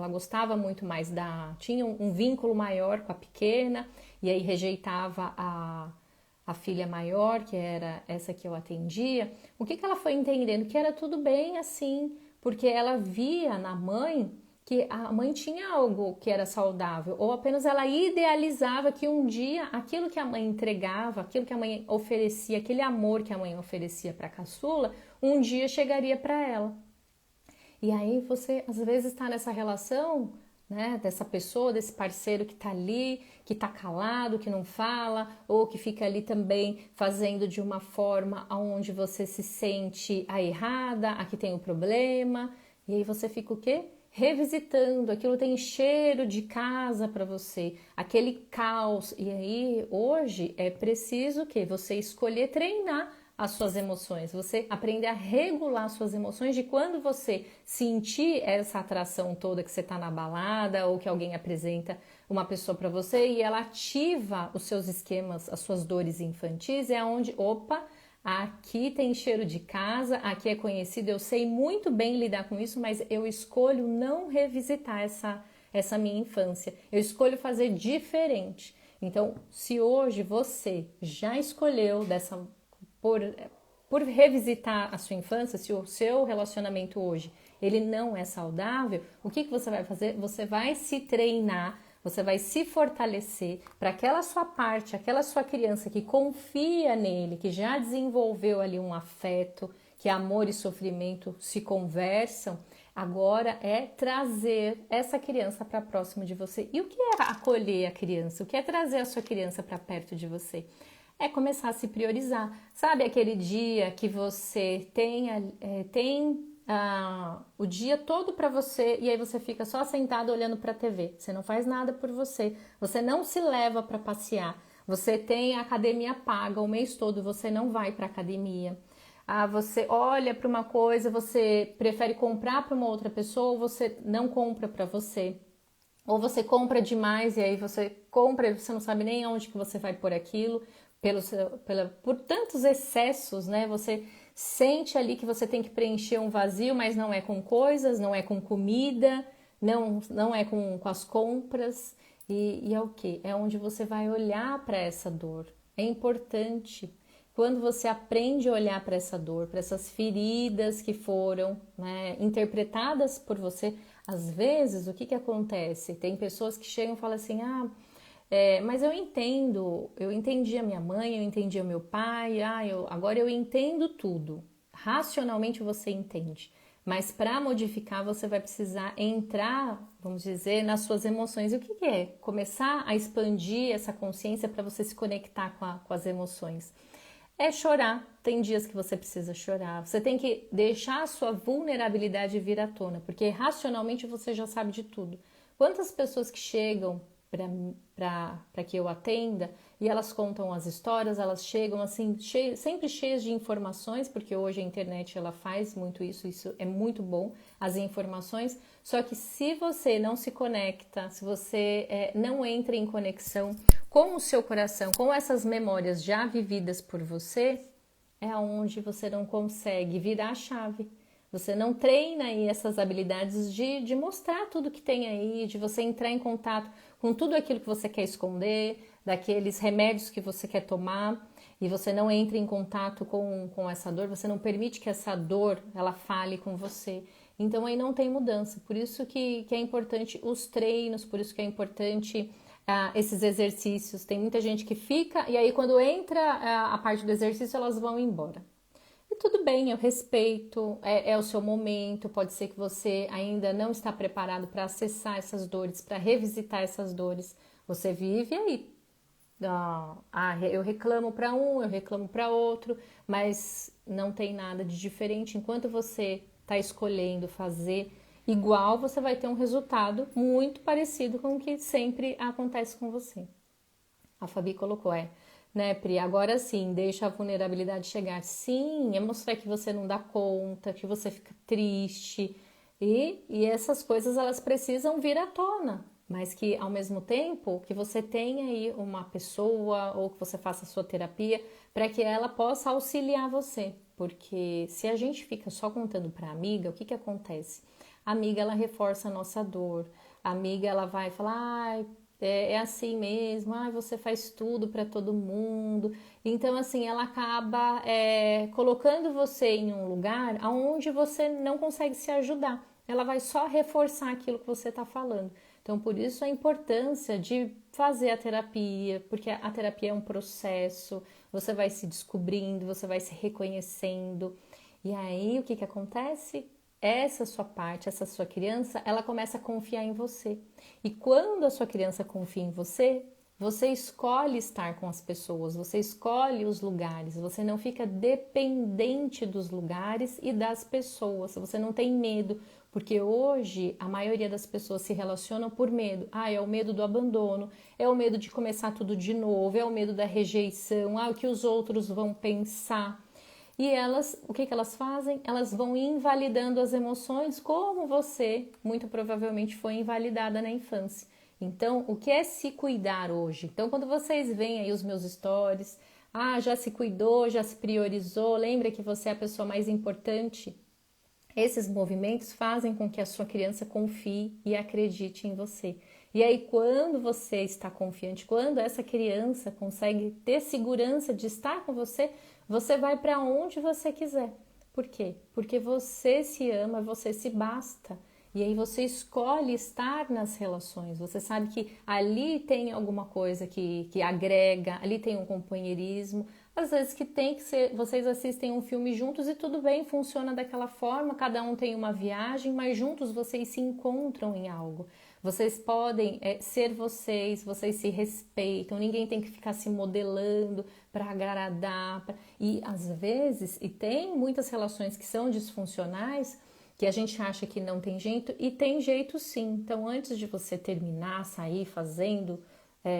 gostava muito mais tinha um vínculo maior com a pequena, e aí rejeitava a filha maior, que era essa que eu atendia. O que ela foi entendendo? Que era tudo bem assim, porque ela via na mãe que a mãe tinha algo que era saudável, ou apenas ela idealizava que um dia aquilo que a mãe entregava, aquilo que a mãe oferecia, aquele amor que a mãe oferecia para a caçula, um dia chegaria para ela. E aí você às vezes está nessa relação, né, dessa pessoa, desse parceiro que está ali, que está calado, que não fala, ou que fica ali também fazendo de uma forma onde você se sente a errada, a que tem o problema, e aí você fica o quê? Revisitando, aquilo tem cheiro de casa para você, aquele caos. E aí hoje é preciso que você escolher treinar as suas emoções, você aprender a regular as suas emoções, de quando você sentir essa atração toda que você está na balada, ou que alguém apresenta uma pessoa para você e ela ativa os seus esquemas, as suas dores infantis, é onde, opa, aqui tem cheiro de casa, aqui é conhecido, eu sei muito bem lidar com isso, mas eu escolho não revisitar essa minha infância. Eu escolho fazer diferente. Então, se hoje você já escolheu por revisitar a sua infância, se o seu relacionamento hoje ele não é saudável, o que você vai fazer? Você vai se treinar, você vai se fortalecer para aquela sua parte, aquela sua criança que confia nele, que já desenvolveu ali um afeto, que amor e sofrimento se conversam, agora é trazer essa criança para próximo de você. E o que é acolher a criança? O que é trazer a sua criança para perto de você? É começar a se priorizar. Sabe aquele dia que você tem o dia todo para você e aí você fica só sentado olhando para a TV, você não faz nada por você, você não se leva para passear, você tem a academia paga o mês todo, você não vai para academia, você olha para uma coisa, você prefere comprar para uma outra pessoa, ou você não compra para você, ou você compra demais e aí você compra e você não sabe nem aonde que você vai pôr aquilo, por tantos excessos, né? Você sente ali que você tem que preencher um vazio, mas não é com coisas, não é com comida, não é com as compras. E é o quê? É onde você vai olhar para essa dor. É importante. Quando você aprende a olhar para essa dor, para essas feridas que foram, né, interpretadas por você, às vezes, o que acontece? Tem pessoas que chegam e falam assim, mas eu entendi a minha mãe, eu entendi o meu pai, agora eu entendo tudo. Racionalmente você entende, mas para modificar você vai precisar entrar, vamos dizer, nas suas emoções. E o que é? Começar a expandir essa consciência para você se conectar com as emoções. É chorar, tem dias que você precisa chorar, você tem que deixar a sua vulnerabilidade vir à tona, porque racionalmente você já sabe de tudo. Quantas pessoas que chegam para que eu atenda e elas contam as histórias, elas chegam assim, sempre cheias de informações, porque hoje a internet ela faz muito isso é muito bom, as informações, só que se você não se conecta, se você não entra em conexão com o seu coração, com essas memórias já vividas por você, é onde você não consegue virar a chave. você não treina aí essas habilidades de mostrar tudo que tem aí, de você entrar em contato com tudo aquilo que você quer esconder, daqueles remédios que você quer tomar, e você não entra em contato com essa dor, você não permite que essa dor, ela fale com você. Então aí não tem mudança, por isso que é importante os treinos, por isso que é importante esses exercícios. Tem muita gente que fica e aí quando entra a parte do exercício elas vão embora. E tudo bem, eu respeito, é o seu momento, pode ser que você ainda não está preparado para acessar essas dores, para revisitar essas dores. Você vive aí. Eu reclamo para um, eu reclamo para outro, mas não tem nada de diferente. Enquanto você está escolhendo fazer igual, você vai ter um resultado muito parecido com o que sempre acontece com você. A Fabi colocou, né, Pri? Agora sim, deixa a vulnerabilidade chegar. Sim, é mostrar que você não dá conta, que você fica triste. E essas coisas, elas precisam vir à tona. Mas que, ao mesmo tempo, que você tenha aí uma pessoa ou que você faça a sua terapia para que ela possa auxiliar você. Porque se a gente fica só contando para a amiga, o que acontece? A amiga, ela reforça a nossa dor. A amiga, ela vai falar, é assim mesmo, você faz tudo para todo mundo. Então, assim, ela acaba colocando você em um lugar onde você não consegue se ajudar. Ela vai só reforçar aquilo que você está falando. Então, por isso a importância de fazer a terapia, porque a terapia é um processo, você vai se descobrindo, você vai se reconhecendo. E aí, o que acontece? Essa sua parte, essa sua criança, ela começa a confiar em você. E quando a sua criança confia em você, você escolhe estar com as pessoas, você escolhe os lugares, você não fica dependente dos lugares e das pessoas, você não tem medo, porque hoje a maioria das pessoas se relacionam por medo. É o medo do abandono, é o medo de começar tudo de novo, é o medo da rejeição, o que os outros vão pensar. E elas, o que elas fazem? Elas vão invalidando as emoções, como você muito provavelmente foi invalidada na infância. Então, o que é se cuidar hoje? Então, quando vocês veem aí os meus stories, já se cuidou, já se priorizou, lembra que você é a pessoa mais importante? Esses movimentos fazem com que a sua criança confie e acredite em você. E aí, quando você está confiante, quando essa criança consegue ter segurança de estar com você, você vai para onde você quiser. Por quê? Porque você se ama, você se basta. E aí você escolhe estar nas relações. Você sabe que ali tem alguma coisa que agrega, ali tem um companheirismo. Às vezes que tem que ser, vocês assistem um filme juntos e tudo bem, funciona daquela forma, cada um tem uma viagem, mas juntos vocês se encontram em algo. Vocês podem ser vocês se respeitam, ninguém tem que ficar se modelando para agradar. E às vezes, e tem muitas relações que são disfuncionais, que a gente acha que não tem jeito, e tem jeito sim. Então, antes de você terminar, sair fazendo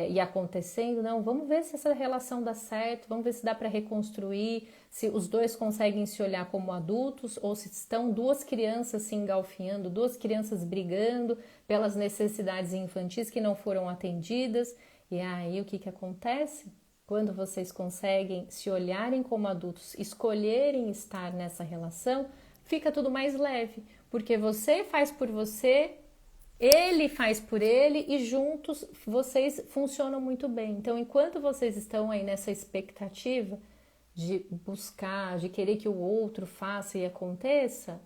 e acontecendo, não, vamos ver se essa relação dá certo, vamos ver se dá para reconstruir, se os dois conseguem se olhar como adultos ou se estão duas crianças se engalfinhando, duas crianças brigando pelas necessidades infantis que não foram atendidas. E aí o que acontece? Quando vocês conseguem se olharem como adultos, escolherem estar nessa relação, fica tudo mais leve, porque você faz por você, ele faz por ele e juntos vocês funcionam muito bem. Então, enquanto vocês estão aí nessa expectativa de buscar, de querer que o outro faça e aconteça,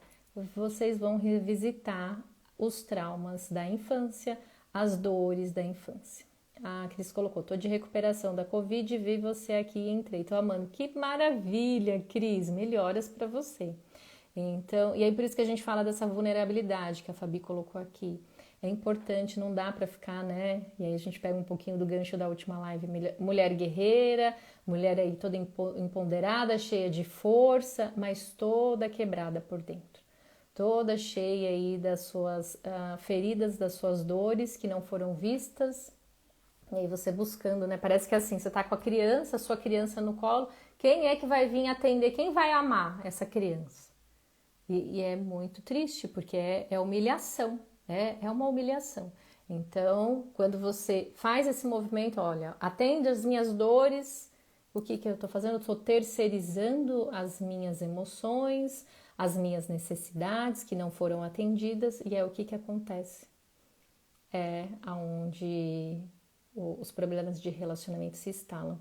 vocês vão revisitar os traumas da infância, as dores da infância. A Cris colocou, tô de recuperação da Covid e vi você aqui e entrei. Tô amando. Que maravilha, Cris, melhoras para você. Então, e aí por isso que a gente fala dessa vulnerabilidade que a Fabi colocou aqui. É importante, não dá para ficar, né? E aí a gente pega um pouquinho do gancho da última live, mulher guerreira, mulher aí toda empoderada, cheia de força, mas toda quebrada por dentro. Toda cheia aí das suas feridas, das suas dores que não foram vistas. E aí você buscando, né? Parece que assim, você tá com a sua criança no colo, quem é que vai vir atender? Quem vai amar essa criança? E é muito triste, porque é humilhação, é uma humilhação. Então, quando você faz esse movimento, olha, atende as minhas dores, o que eu estou fazendo? Eu estou terceirizando as minhas emoções, as minhas necessidades que não foram atendidas, e é o que acontece. É aonde os problemas de relacionamento se instalam.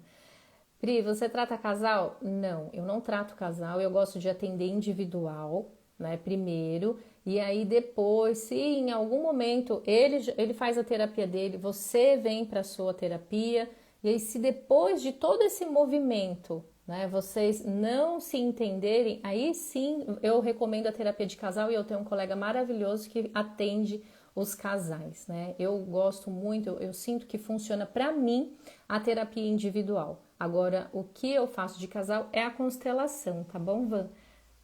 Pri, você trata casal? Não, eu não trato casal, eu gosto de atender individual, né, primeiro, e aí depois, se em algum momento ele faz a terapia dele, você vem para a sua terapia, e aí se depois de todo esse movimento, né, vocês não se entenderem, aí sim eu recomendo a terapia de casal, e eu tenho um colega maravilhoso que atende os casais, né? Eu gosto muito, eu sinto que funciona para mim a terapia individual. Agora, o que eu faço de casal é a constelação, tá bom, Van?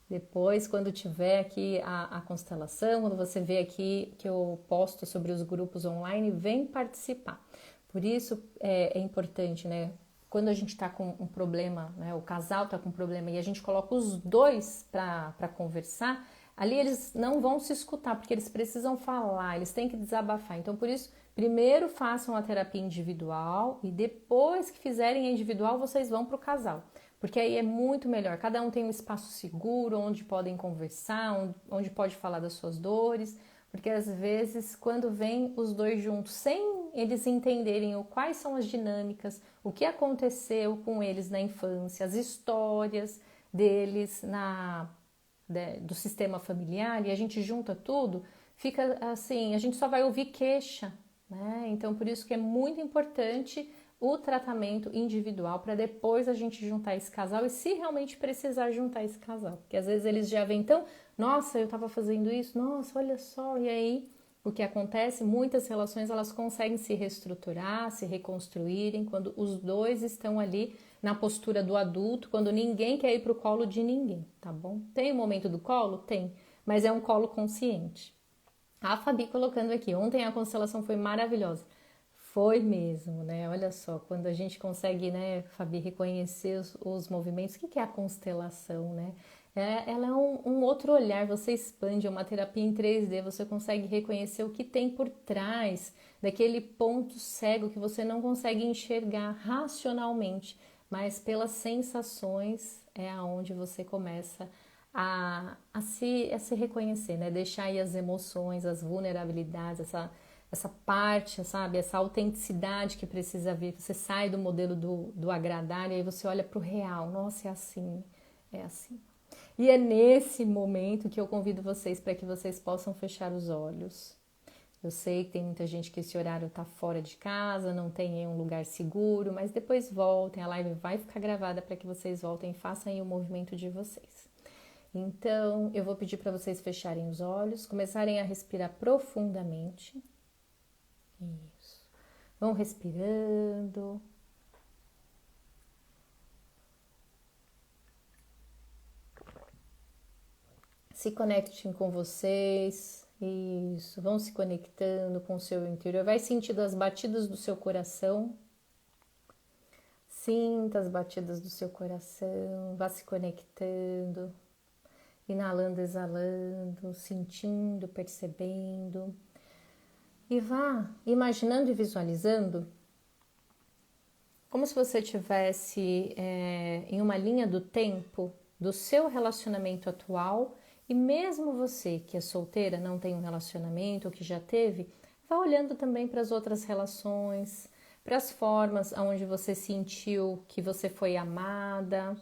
Depois, quando tiver aqui a constelação, quando você vê aqui que eu posto sobre os grupos online, vem participar. Por isso é importante, né? Quando a gente está com um problema, né? O casal está com um problema e a gente coloca os dois para conversar, ali eles não vão se escutar, porque eles precisam falar, eles têm que desabafar. Então, por isso, primeiro façam a terapia individual e depois que fizerem a individual, vocês vão para o casal. Porque aí é muito melhor. Cada um tem um espaço seguro, onde podem conversar, onde pode falar das suas dores. Porque às vezes, quando vem os dois juntos, sem eles entenderem quais são as dinâmicas, o que aconteceu com eles na infância, as histórias deles do sistema familiar, e a gente junta tudo, fica assim, a gente só vai ouvir queixa, né? Então, por isso que é muito importante o tratamento individual para depois a gente juntar esse casal e se realmente precisar juntar esse casal. Porque às vezes eles já vêm tão, nossa, eu estava fazendo isso, nossa, olha só, e aí o que acontece? Muitas relações elas conseguem se reestruturar, se reconstruírem quando os dois estão ali na postura do adulto, quando ninguém quer ir para o colo de ninguém, tá bom? Tem o momento do colo? Tem, mas é um colo consciente. A Fabi colocando aqui, ontem a constelação foi maravilhosa. Foi mesmo, né? Olha só, quando a gente consegue, né, Fabi, reconhecer os movimentos, o que é a constelação, né? Ela é um outro olhar, você expande, é uma terapia em 3D, você consegue reconhecer o que tem por trás daquele ponto cego que você não consegue enxergar racionalmente, mas pelas sensações é aonde você começa a se reconhecer, né? Deixar aí as emoções, as vulnerabilidades, essa parte, sabe? Essa autenticidade que precisa vir. Você sai do modelo do agradar e aí você olha para o real. Nossa, é assim, é assim. E é nesse momento que eu convido vocês para que vocês possam fechar os olhos. Eu sei que tem muita gente que esse horário está fora de casa, não tem um lugar seguro, mas depois voltem, a live vai ficar gravada para que vocês voltem e façam aí o movimento de vocês. Então, eu vou pedir para vocês fecharem os olhos, começarem a respirar profundamente. Isso. Vão respirando. Se conectem com vocês. Isso. Vão se conectando com o seu interior. Vai sentindo as batidas do seu coração. Sinta as batidas do seu coração. Vá se conectando. Inalando, exalando, sentindo, percebendo. E vá imaginando e visualizando como se você estivesse em uma linha do tempo do seu relacionamento atual e mesmo você que é solteira, não tem um relacionamento ou que já teve, vá olhando também para as outras relações, para as formas onde você sentiu que você foi amada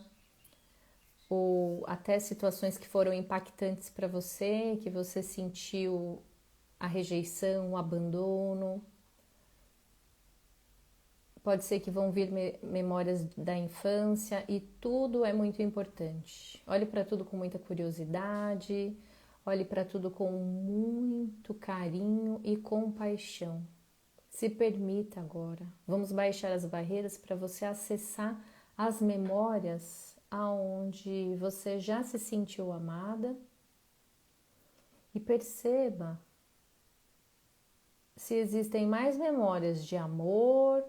ou até situações que foram impactantes para você, que você sentiu a rejeição, o abandono. Pode ser que vão vir memórias da infância e tudo é muito importante. Olhe para tudo com muita curiosidade, olhe para tudo com muito carinho e compaixão. Se permita agora. Vamos baixar as barreiras para você acessar as memórias aonde você já se sentiu amada e perceba se existem mais memórias de amor,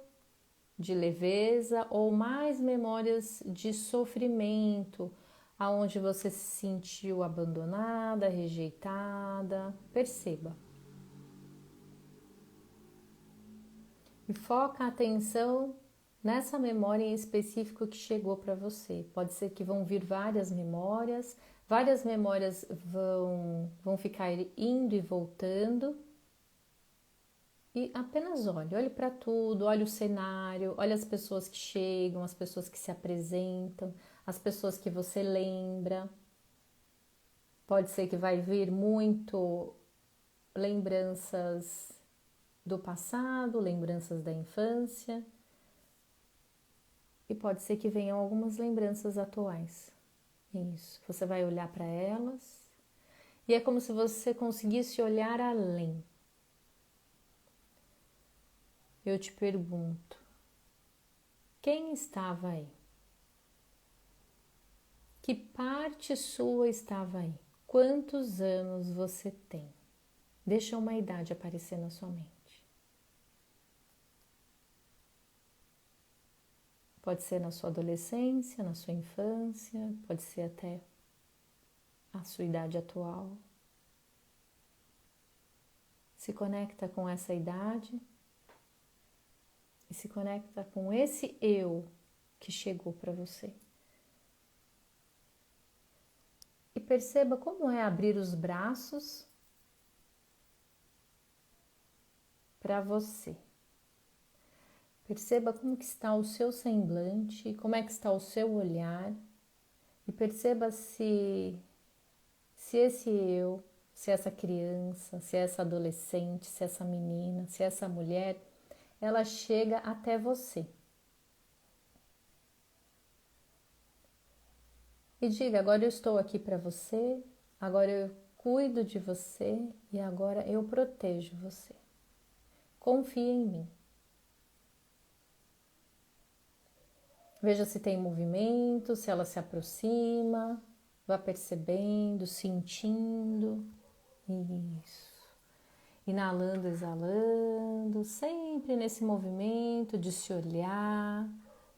de leveza ou mais memórias de sofrimento, aonde você se sentiu abandonada, rejeitada. Perceba. E foca a atenção nessa memória em específico que chegou para você. Pode ser que vão vir várias memórias, Várias memórias vão ficar indo e voltando. E apenas olhe para tudo, olhe o cenário, olhe as pessoas que chegam, as pessoas que se apresentam, as pessoas que você lembra. Pode ser que vai vir muito lembranças do passado, lembranças da infância. E pode ser que venham algumas lembranças atuais. Isso, você vai olhar para elas e é como se você conseguisse olhar além. Eu te pergunto, quem estava aí? Que parte sua estava aí? Quantos anos você tem? Deixa uma idade aparecer na sua mente. Pode ser na sua adolescência, na sua infância, pode ser até a sua idade atual. Se conecta com essa idade e se conecta com esse eu que chegou para você. E perceba como é abrir os braços para você. Perceba como que está o seu semblante, como é que está o seu olhar e perceba se esse eu, se essa criança, se essa adolescente, se essa menina, se essa mulher, ela chega até você. E diga, agora eu estou aqui para você, agora eu cuido de você e agora eu protejo você. Confie em mim. Veja se tem movimento, se ela se aproxima, vá percebendo, sentindo. Isso. Inalando, exalando, sempre nesse movimento de se olhar,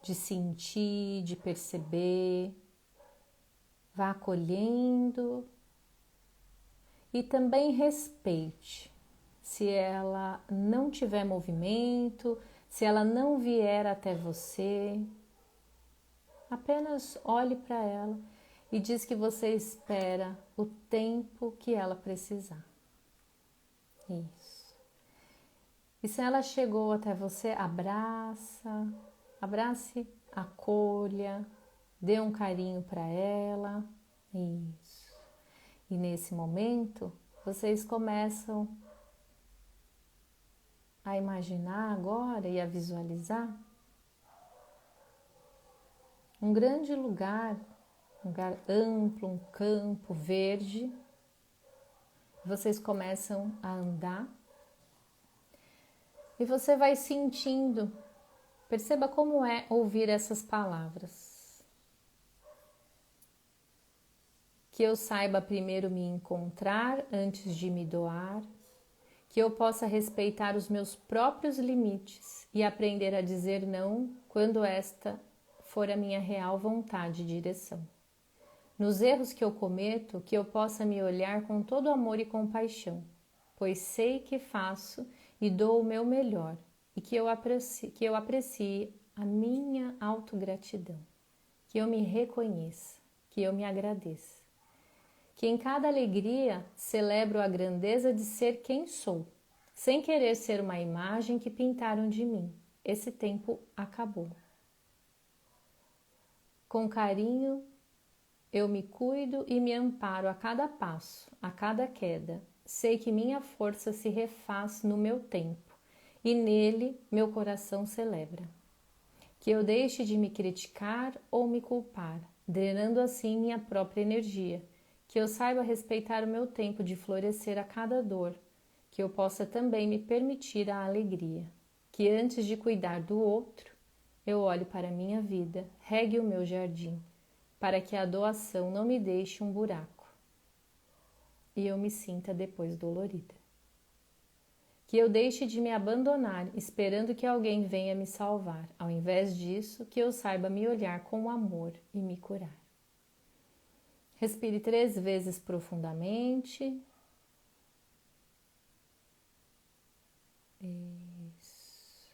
de sentir, de perceber. Vá acolhendo e também respeite. Se ela não tiver movimento, se ela não vier até você, apenas olhe para ela e diz que você espera o tempo que ela precisar. Isso. E se ela chegou até você, abrace, acolha, dê um carinho para ela. Isso. E nesse momento, vocês começam a imaginar agora e a visualizar um grande lugar amplo, um campo verde. Vocês começam a andar e você vai sentindo. Perceba como é ouvir essas palavras. Que eu saiba primeiro me encontrar antes de me doar, que eu possa respeitar os meus próprios limites e aprender a dizer não quando esta for a minha real vontade e direção. Nos erros que eu cometo, que eu possa me olhar com todo amor e compaixão, pois sei que faço e dou o meu melhor, e que eu aprecie a minha autogratidão, que eu me reconheça, que eu me agradeça, que em cada alegria celebro a grandeza de ser quem sou, sem querer ser uma imagem que pintaram de mim. Esse tempo acabou. Com carinho, eu me cuido e me amparo a cada passo, a cada queda. Sei que minha força se refaz no meu tempo e nele meu coração celebra. Que eu deixe de me criticar ou me culpar, drenando assim minha própria energia. Que eu saiba respeitar o meu tempo de florescer a cada dor. Que eu possa também me permitir a alegria. Que antes de cuidar do outro, eu olhe para a minha vida, regue o meu jardim, para que a doação não me deixe um buraco e eu me sinta depois dolorida. Que eu deixe de me abandonar esperando que alguém venha me salvar. Ao invés disso, que eu saiba me olhar com amor e me curar. Respire 3 vezes profundamente. Isso.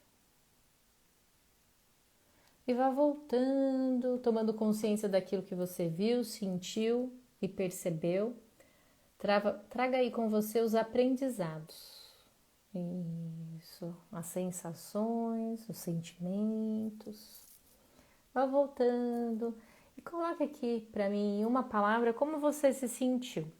E vá voltando, tomando consciência daquilo que você viu, sentiu. e percebeu, traga aí com você os aprendizados. Isso, as sensações, os sentimentos. Vá voltando e coloque aqui para mim em uma palavra como você se sentiu.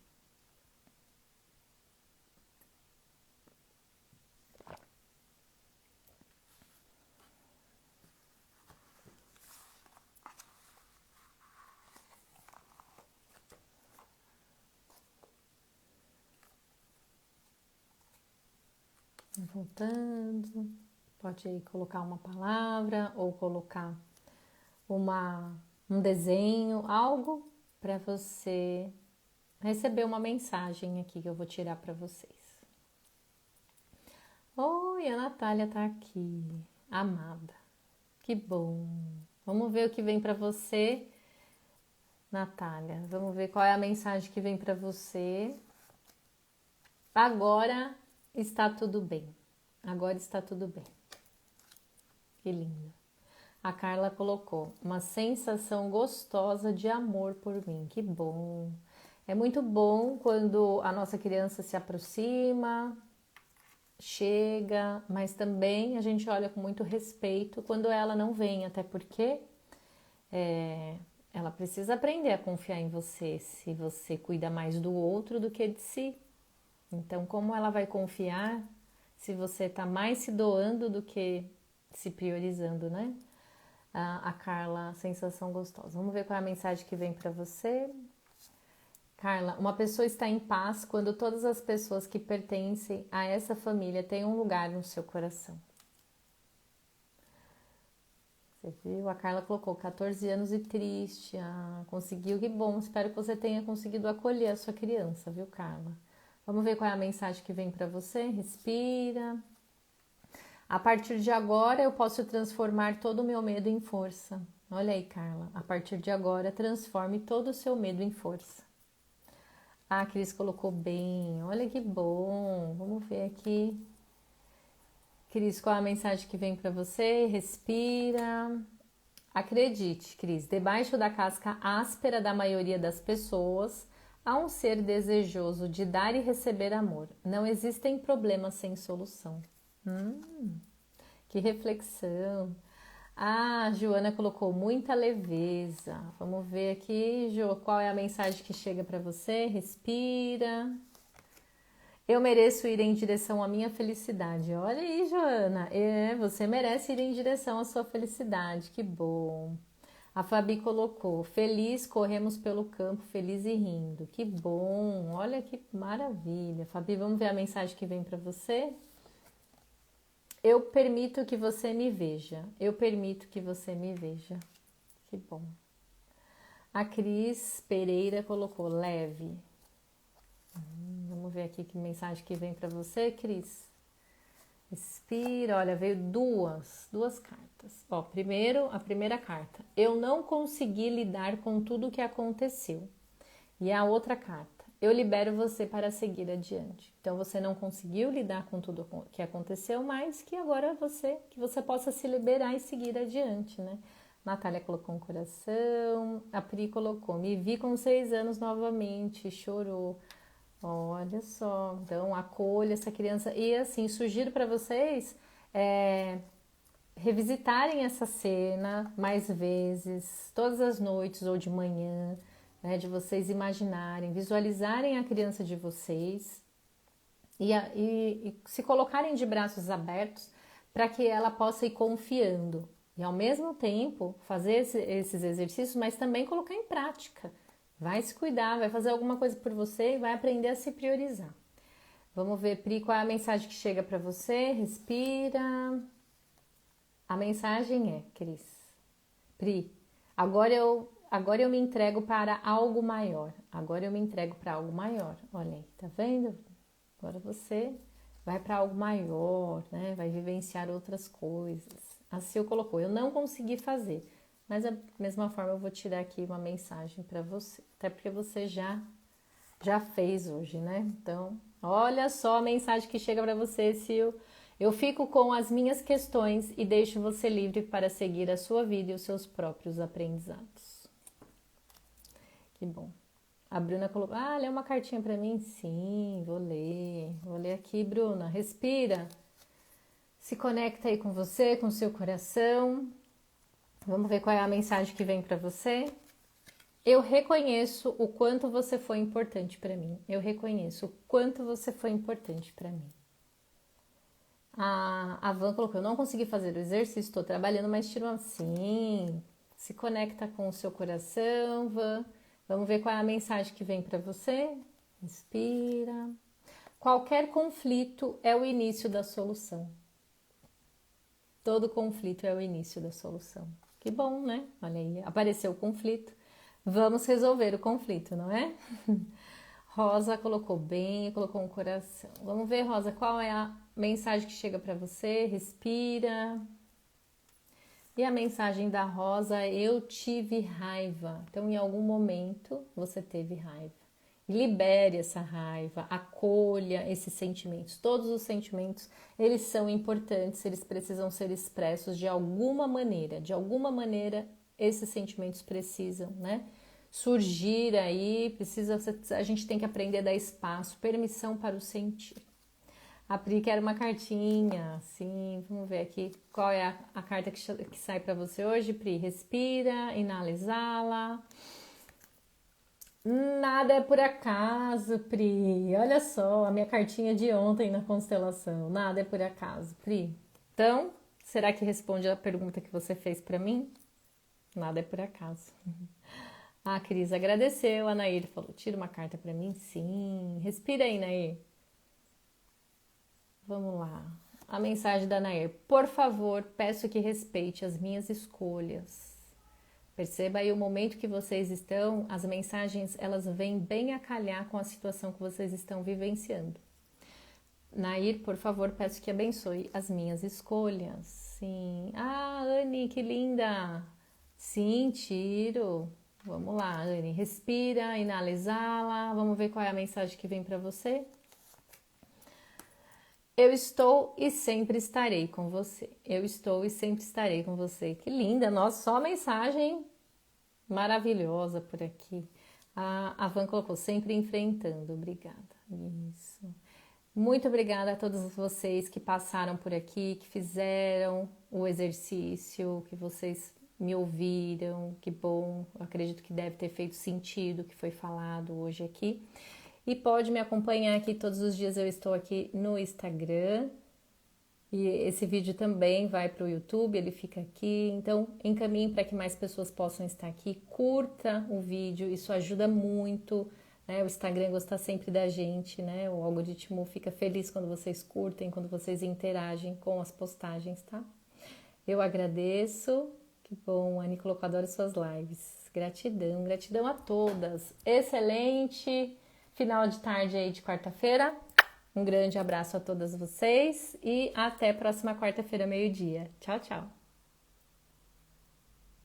Voltando, pode aí colocar uma palavra ou colocar um desenho, algo para você receber uma mensagem aqui que eu vou tirar para vocês. Oi, a Natália tá aqui, amada, que bom. Vamos ver o que vem para você, Natália. Vamos ver qual é a mensagem que vem para você. Agora está tudo bem. Agora está tudo bem. Que lindo. A Carla colocou uma sensação gostosa de amor por mim. Que bom. É muito bom quando a nossa criança se aproxima, chega, mas também a gente olha com muito respeito quando ela não vem, até porque ela precisa aprender a confiar em você, se você cuida mais do outro do que de si. Então, como ela vai confiar se você está mais se doando do que se priorizando, né? A Carla, sensação gostosa. Vamos ver qual é a mensagem que vem para você. Carla, uma pessoa está em paz quando todas as pessoas que pertencem a essa família têm um lugar no seu coração. Você viu? A Carla colocou 14 anos e triste. Ah, conseguiu, que bom. Espero que você tenha conseguido acolher a sua criança, viu, Carla? Vamos ver qual é a mensagem que vem para você. Respira. A partir de agora eu posso transformar todo o meu medo em força. Olha aí, Carla. A partir de agora, transforme todo o seu medo em força. A Cris colocou bem. Olha que bom. Vamos ver aqui. Cris, qual é a mensagem que vem para você? Respira. Acredite, Cris, debaixo da casca áspera da maioria das pessoas, há um ser desejoso de dar e receber amor. Não existem problemas sem solução. Que reflexão. A Joana colocou muita leveza. Vamos ver aqui, Jo, qual é a mensagem que chega para você? Respira. Eu mereço ir em direção à minha felicidade. Olha aí, Joana. Você merece ir em direção à sua felicidade. Que bom. A Fabi colocou, feliz, corremos pelo campo, feliz e rindo. Que bom. Olha que maravilha. Fabi, vamos ver a mensagem que vem para você? Eu permito que você me veja. Eu permito que você me veja. Que bom. A Cris Pereira colocou leve. Vamos ver aqui que mensagem que vem para você, Cris. Respira. Olha, veio duas cartas. Ó, primeiro, a primeira carta. Eu não consegui lidar com tudo o que aconteceu. E a outra carta. Eu libero você para seguir adiante. Então você não conseguiu lidar com tudo que aconteceu, mas que agora que você possa se liberar e seguir adiante, né? Natália colocou um coração, a Pri colocou, me vi com 6 anos novamente, chorou. Olha só, então acolha essa criança e assim, sugiro para vocês revisitarem essa cena mais vezes, todas as noites ou de manhã, né, de vocês imaginarem, visualizarem a criança de vocês e se colocarem de braços abertos para que ela possa ir confiando e ao mesmo tempo fazer esses exercícios, mas também colocar em prática. Vai se cuidar, vai fazer alguma coisa por você e vai aprender a se priorizar. Vamos ver, Pri, qual é a mensagem que chega para você? Respira. A mensagem é, Cris, Pri, agora eu me entrego para algo maior. Agora eu me entrego para algo maior. Olha aí, tá vendo? Agora você vai para algo maior, né? Vai vivenciar outras coisas. A Sil colocou, eu não consegui fazer. Mas da mesma forma eu vou tirar aqui uma mensagem para você. Até porque você já fez hoje, né? Então, olha só a mensagem que chega para você, Sil. Eu fico com as minhas questões e deixo você livre para seguir a sua vida e os seus próprios aprendizados. Que bom. A Bruna colocou, lê uma cartinha pra mim? Sim, vou ler. Vou ler aqui, Bruna. Respira. Se conecta aí com você, com o seu coração. Vamos ver qual é a mensagem que vem pra você. Eu reconheço o quanto você foi importante pra mim. Eu reconheço o quanto você foi importante pra mim. A Van colocou, eu não consegui fazer o exercício, estou trabalhando, mas tiro assim. Se conecta com o seu coração, Van. Vamos ver qual é a mensagem que vem para você. Respira. Qualquer conflito é o início da solução. Todo conflito é o início da solução. Que bom, né? Olha aí, apareceu o conflito. Vamos resolver o conflito, não é? Rosa colocou bem, colocou um coração. Vamos ver, Rosa, qual é a mensagem que chega para você? Respira. E a mensagem da Rosa, eu tive raiva. Então, em algum momento, você teve raiva. Libere essa raiva, acolha esses sentimentos. Todos os sentimentos, eles são importantes, eles precisam ser expressos de alguma maneira. De alguma maneira, esses sentimentos precisam, né? Surgir aí, a gente tem que aprender a dar espaço, permissão para o sentir. A Pri quer uma cartinha, sim, vamos ver aqui qual é a carta que sai para você hoje, Pri. Respira, inala, exala. Nada é por acaso, Pri. Olha só, a minha cartinha de ontem na constelação. Nada é por acaso, Pri. Então, será que responde a pergunta que você fez para mim? Nada é por acaso. A Cris agradeceu, a Nair falou, tira uma carta para mim? Sim. Respira aí, Nair. Vamos lá. A mensagem da Nair. Por favor, peço que respeite as minhas escolhas. Perceba aí o momento que vocês estão, as mensagens, elas vêm bem a calhar com a situação que vocês estão vivenciando. Nair, por favor, peço que abençoe as minhas escolhas. Sim. Anne, que linda! Sim, tiro. Vamos lá, Anne. Respira, inala, exala. Vamos ver qual é a mensagem que vem para você. Eu estou e sempre estarei com você. Eu estou e sempre estarei com você. Que linda! Nossa, só mensagem maravilhosa por aqui. A Van colocou, sempre enfrentando. Obrigada. Isso. Muito obrigada a todos vocês que passaram por aqui, que fizeram o exercício, que vocês me ouviram. Que bom. Eu acredito que deve ter feito sentido o que foi falado hoje aqui. E pode me acompanhar aqui todos os dias, eu estou aqui no Instagram. E esse vídeo também vai para o YouTube, ele fica aqui. Então, encaminhe para que mais pessoas possam estar aqui. Curta o vídeo, isso ajuda muito, né? O Instagram gosta sempre da gente, né? O algoritmo fica feliz quando vocês curtem, quando vocês interagem com as postagens, tá? Eu agradeço. Que bom, Anne colocou, adoro suas lives. Gratidão, gratidão a todas. Excelente final de tarde aí de quarta-feira. Um grande abraço a todas vocês e até a próxima quarta-feira, meio-dia. Tchau, tchau!